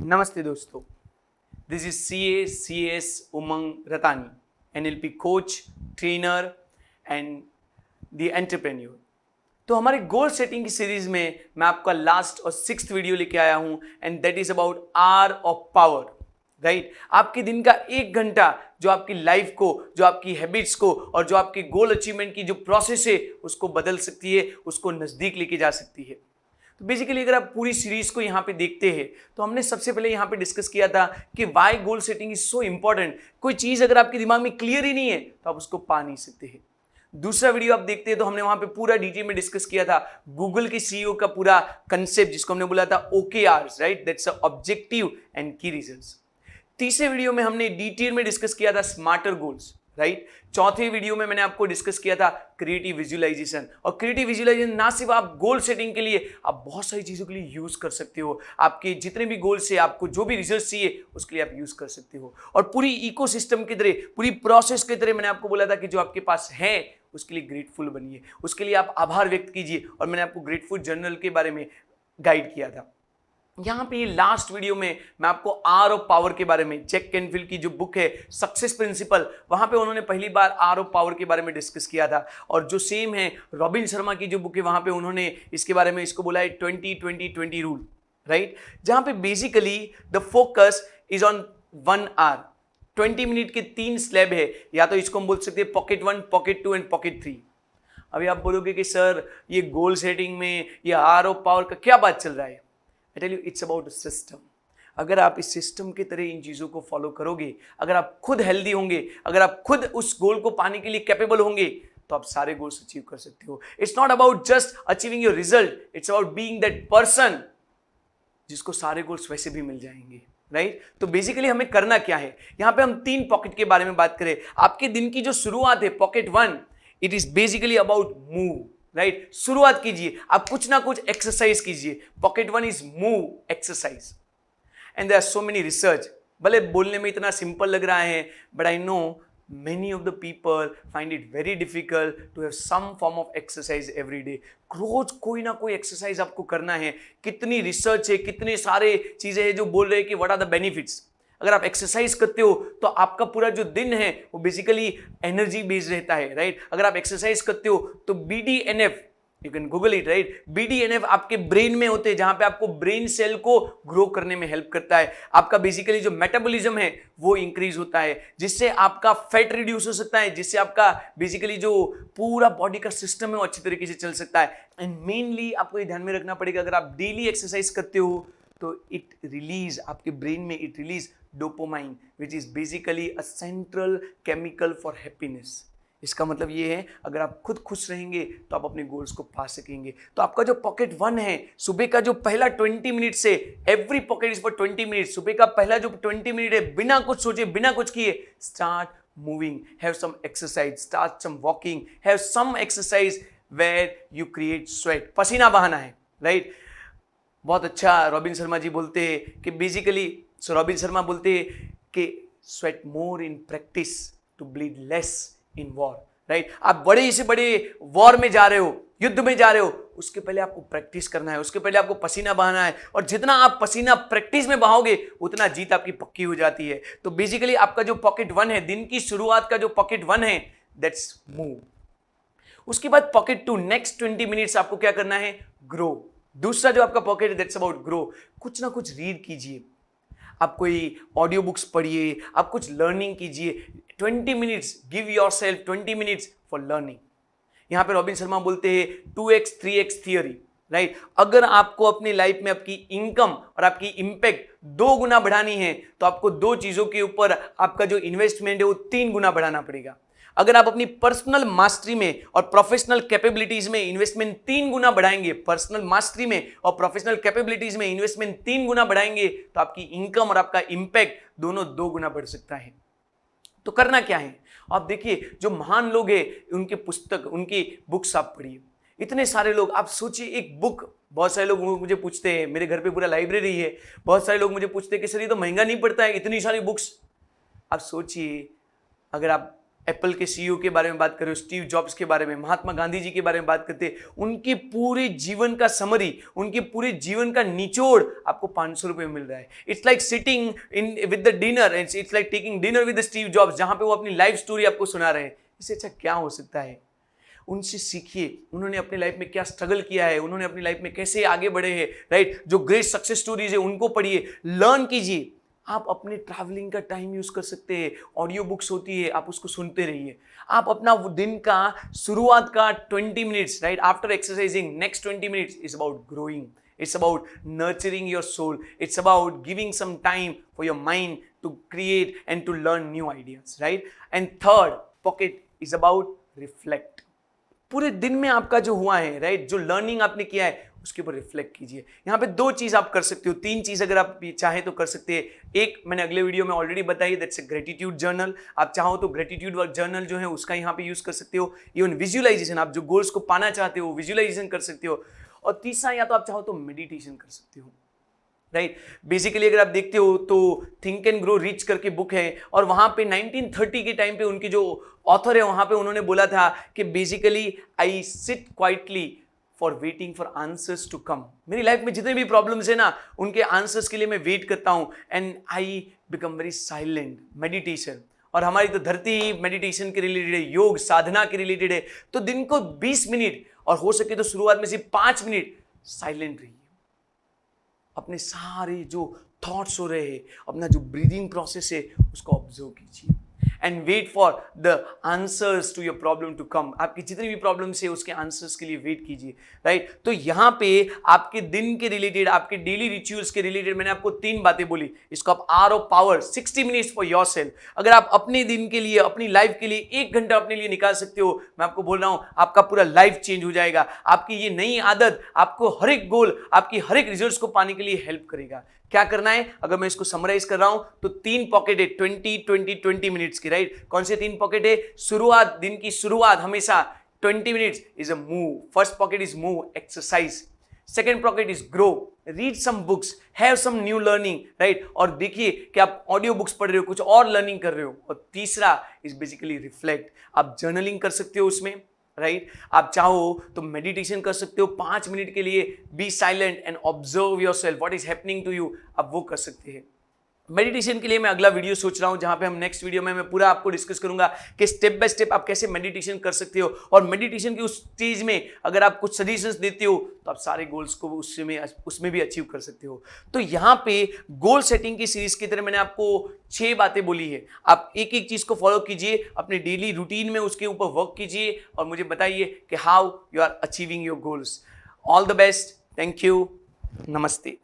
नमस्ते दोस्तों, this is CS umangratani, NLP coach, trainer and the entrepreneur. तो हमारे गोल सेटिंग की सीरीज में मैं आपका लास्ट और 6th वीडियो लेके आया हूं and that is about hour of power. Right, आपके दिन का 1 घंटा जो आपकी लाइफ को, जो आपकी हैबिट्स को और जो आपके गोल अचीवमेंट की जो प्रोसेस है उसको बदल सकती है, उसको नजदीक लेके जा सकती है। तो बेसिकली अगर आप पूरी सीरीज को यहाँ पे देखते हैं तो हमने सबसे पहले यहाँ पे डिस्कस किया था कि why goal setting is so important. कोई चीज अगर आपके दिमाग में क्लियर ही नहीं है तो आप उसको पा नहीं सकते हैं। दूसरा वीडियो आप देखते हैं तो हमने वहां पे पूरा डिटेल में डिस्कस किया था गूगल के CEO का पूरा कंसेप्ट, जिसको हमने बोला था OKRs, right, that's objective and की रिजल्ट्स। तीसरे वीडियो में हमने डिटेल में डिस्कस किया था स्मार्टर गोल्स, राइट। चौथे वीडियो में मैंने आपको डिस्कस किया था क्रिएटिव विजुअलाइजेशन। और क्रिएटिव विजुअलाइजेशन ना सिर्फ आप गोल सेटिंग के लिए, आप बहुत सारी चीजों के लिए यूज कर सकते हो। आपके जितने भी गोल्स है, आपको जो भी रिजल्ट चाहिए उसके लिए आप यूज कर सकते हो। और पूरी इकोसिस्टम की तरह, पूरी प्रोसेस की तरह मैंने आपको बोला था कि जो आपके पास है उसके लिए ग्रेटफुल बनिए, उसके लिए आप आभार व्यक्त कीजिए। और मैंने आपको ग्रेटफुल जर्नल के बारे में गाइड किया था। यहां पे ये लास्ट वीडियो में मैं आपको आर ऑफ पावर के बारे में, जैक कैनफिल्ड की जो बुक है सक्सेस प्रिंसिपल, वहां पे उन्होंने पहली बार आर ऑफ पावर के बारे में डिस्कस किया था। और जो सेम है रॉबिन शर्मा की जो बुक है, वहां पे उन्होंने इसके बारे में इसको बोला है 20-20-20 रूल, राइट, जहां पे basically the focus is on 1 hour. 20 minute के 3 स्लैब है, या तो इसको हम बोल सकते हैं पॉकेट 1, पॉकेट 2 एंड पॉकेट 3। अभी आप बोलोगे कि सर ये गोल सेटिंग में ये आर ऑफ पावर का क्या बात चल रहा है? I tell you, it's about a system. अगर आप इस सिस्टम की तरह इन चीजों को फॉलो करोगे, अगर आप खुद हेल्दी होंगे, अगर आप खुद उस गोल को पाने के लिए कैपेबल होंगे, तो आप सारे गोल्स अचीव कर सकते हो। It's not about just achieving your result, it's about being that person जिसको सारे गोल्स वैसे भी मिल जाएंगे, राइट। तो बेसिकली हमें करना क्या है, यहां पे हम 3 पॉकेट के बारे में बात करें। आपके दिन की जो शुरुआत है, pocket 1, it is basically about move, right. शुरुआत कीजिए, आप कुछ ना कुछ एक्सरसाइज कीजिए। Pocket 1 is move exercise and there are so many research. भले बोलने में इतना सिंपल लग रहा है, but I know many of the people find it very difficult to have some form of exercise every day. रोज कोई ना कोई एक्सरसाइज आपको करना है। कितनी रिसर्च है, कितने सारे चीजें हैं जो बोल रहे हैं कि व्हाट आर द बेनिफिट्स। अगर आप एक्सरसाइज करते हो तो आपका पूरा जो दिन है वो बेसिकली एनर्जी बेस्ड रहता है, राइट। अगर आप एक्सरसाइज करते हो तो BDNF, you can Google it, right. BDNF आपके ब्रेन में होते हैं, जहां पे आपको ब्रेन सेल को ग्रो करने में हेल्प करता है। आपका बेसिकली जो मेटाबॉलिज्म है वो इंक्रीज होता है, जिससे आपका फैट रिड्यूस हो सकता है, जिससे आपका बेसिकली जो पूरा बॉडी का सिस्टम है वो अच्छी तरीके से चल सकता है। एंड मेनली आपको ये ध्यान में रखना पड़ेगा, अगर आप डेली एक्सरसाइज करते हो तो इट रिलीज, आपके ब्रेन में it release dopamine, which is basically a central chemical for happiness. इसका मतलब ये है, अगर आप खुद खुश रहेंगे तो आप अपने गोल्स को पा सकेंगे। तो आपका जो पॉकेट 1 है, सुबह का जो पहला 20 मिनट से, every pocket is for 20 minute, सुबह का पहला जो 20 मिनट है, बिना कुछ सोचे, बिना कुछ किए, start moving, have some exercise, start some walking, have some exercise where you create sweat, पसीना बहाना है, राइट। बहुत अच्छा रॉबिन शर्मा जी बोलते हैं कि बेसिकली, रॉबिन शर्मा बोलते हैं कि sweat more in practice to bleed less in war, right. आप बड़े से बड़े वॉर में जा रहे हो, युद्ध में जा रहे हो, उसके पहले आपको प्रैक्टिस करना है, उसके पहले आपको पसीना बहाना है। और जितना आप पसीना प्रैक्टिस में बहाओगे उतना जीत आपकी पक्की हो जाती है। तो बेसिकली आपका जो पॉकेट 1 है, दिन की शुरुआत का जो पॉकेट 1 है, दैट्स मूव। उसके बाद पॉकेट 2, नेक्स्ट 20 मिनट्स आपको क्या करना है, ग्रो। दूसरा जो आपका पॉकेट है, दैट्स अबाउट ग्रो। कुछ ना कुछ रीड कीजिए, आप कोई ऑडियो बुक्स पढ़िए, आप कुछ लर्निंग कीजिए। 20 minutes, give yourself 20 minutes for learning. यहां पे रॉबिन शर्मा बोलते हैं 2x 3x थियरी, राइट। अगर आपको अपनी लाइफ में आपकी इनकम और आपकी इंपैक्ट 2 गुना बढ़ानी है तो आपको 2 चीजों के ऊपर आपका जो इन्वेस्टमेंट है वो 3 गुना बढ़ाना पड़ेगा। अगर आप अपनी पर्सनल मास्टरी में और प्रोफेशनल कैपेबिलिटीज में इन्वेस्टमेंट 3 गुना बढ़ाएंगे, पर्सनल मास्टरी में और प्रोफेशनल कैपेबिलिटीज में इन्वेस्टमेंट 3 गुना बढ़ाएंगे, तो आपकी इनकम और आपका इंपैक्ट दोनों 2 गुना बढ़ सकता है। तो करना क्या है, आप देखिए जो महान लोग हैं उनके पुस्तक, उनकी बुक्स आप पढ़िए। इतने सारे लोग, आप सोचिए एक बुक, बहुत सारे लोग मुझे पूछते हैं, मेरे घर पे पूरा लाइब्रेरी है, बहुत सारे लोग मुझे पूछते हैं कि सर ये तो महंगा नहीं पड़ता है, इतनी सारी बुक्स। आप सोचिए, अगर आप एप्पल के सीईओ के बारे में बात करें, स्टीव जॉब्स के बारे में, महात्मा गांधी जी के बारे में बात करते हैं, उनके पूरे जीवन का समरी, उनके पूरे जीवन का निचोड़ आपको 500 रुपये में मिल रहा है। It's like sitting in with the dinner, it's like taking dinner with Steve jobs, जहां पे वो अपनी लाइफ स्टोरी आपको सुना रहे हैं। इससे अच्छा क्या हो सकता है? उनसे सीखिए, उन्होंने अपनी लाइफ में क्या स्ट्रगल किया है, उन्होंने अपनी लाइफ में कैसे आगे बढ़े हैं, राइट? जो ग्रेट सक्सेस स्टोरीज है उनको पढ़िए, लर्न कीजिए। आप अपने ट्रैवलिंग का टाइम यूज कर सकते हैं, ऑडियो बुक्स होती है, आप उसको सुनते रहिए। आप अपना दिन का शुरुआत का 20 minutes, right, after exercising, next 20 minutes is about growing, it's about nurturing your soul, it's about giving some time for your mind to create and to learn new ideas, right? And third pocket is about reflect. पूरे दिन में आपका जो हुआ है, right, जो learning आपने किया है उसके ऊपर रिफ्लेक्ट कीजिए। यहाँ पे 2 चीज आप कर सकते हो, 3 चीज अगर आप चाहे तो कर सकते हैं। एक मैंने अगले वीडियो में ऑलरेडी बताई, दैट्स अ ग्रेटिट्यूड जर्नल। आप चाहो तो ग्रेटिट्यूड जर्नल जो है उसका यहाँ पे यूज कर सकते हो। इवन विजुअलाइजेशन, आप जो गोल्स को पाना चाहते हो विजुअलाइजेशन कर सकते हो। और तीसरा, या तो आप चाहो तो मेडिटेशन कर सकते हो, राइट? बेसिकली अगर आप देखते हो तो थिंक एंड ग्रो रिच करके बुक है, और वहां पे 1930 के टाइम पे उनके जो ऑथर है वहां पे उन्होंने बोला था कि basically I sit quietly for waiting for answers to come. मेरी लाइफ में जितने भी प्रॉब्लम्स है ना, उनके आंसर्स के लिए मैं वेट करता हूं, and I become very silent. Meditation, और हमारी तो धरती ही मेडिटेशन के रिलेटेड है, योग साधना के रिलेटेड है। तो दिन को 20 मिनट, और हो सके तो शुरुआत में सिर्फ 5 मिनट साइलेंट रहिए। अपने सारे जो थॉट्स हो रहे हैं, अपना जो ब्रीदिंग प्रोसेस है उसको ऑब्जर्व कीजिए, and wait for the answers to your problem to come. आपकी जितनी भी प्रॉब्लम्स है उसके आंसर्स के लिए वेट कीजिए, राइट? तो यहाँ पे आपके दिन के रिलेटेड, आपके डेली रिचुअल्स के रिलेटेड मैंने आपको 3 बातें बोली। इसको आप hour of power, 60 minutes for yourself. अगर आप अपने दिन के लिए, अपनी लाइफ के लिए 1 घंटा अपने लिए निकाल सकते हो, मैं आपको बोल रहा हूँ आपका पूरा लाइफ चेंज हो जाएगा। आपकी ये नई आदत आपको हर एक गोल, आपकी हर एक रिजल्ट्स को पाने के लिए हेल्प करेगा। क्या करना है? अगर मैं इसको समराइज कर रहा हूं तो 3 पॉकेट है 20 मिनट्स की, राइट? कौन से 3 पॉकेट है? शुरुआत, दिन की शुरुआत हमेशा 20 minutes is a move. First pocket is move, exercise. Second pocket is grow, read some books, have some new learning, right? और देखिए कि आप ऑडियो बुक्स पढ़ रहे हो, कुछ और लर्निंग कर रहे हो। और तीसरा इज बेसिकली रिफ्लेक्ट। आप जर्नलिंग कर सकते हो उसमें, राइट? आप चाहो तो मेडिटेशन कर सकते हो 5 मिनट के लिए, be silent and observe yourself, what is happening to you, आप वो कर सकते हैं। मेडिटेशन के लिए मैं अगला वीडियो सोच रहा हूं, जहां पे हम नेक्स्ट वीडियो में मैं पूरा आपको डिस्कस करूंगा कि स्टेप बाय स्टेप आप कैसे मेडिटेशन कर सकते हो। और मेडिटेशन की उस स्टेज में अगर आप कुछ सजेशंस देते हो तो आप सारे गोल्स को उसमें भी अचीव कर सकते हो। तो यहाँ पे गोल सेटिंग की सीरीज की तरह मैंने आपको 6 बातें बोली है। आप एक एक चीज को फॉलो कीजिए, अपने डेली रूटीन में उसके ऊपर वर्क कीजिए, और मुझे बताइए कि how you are achieving your goals. All the best, thank you, नमस्ते।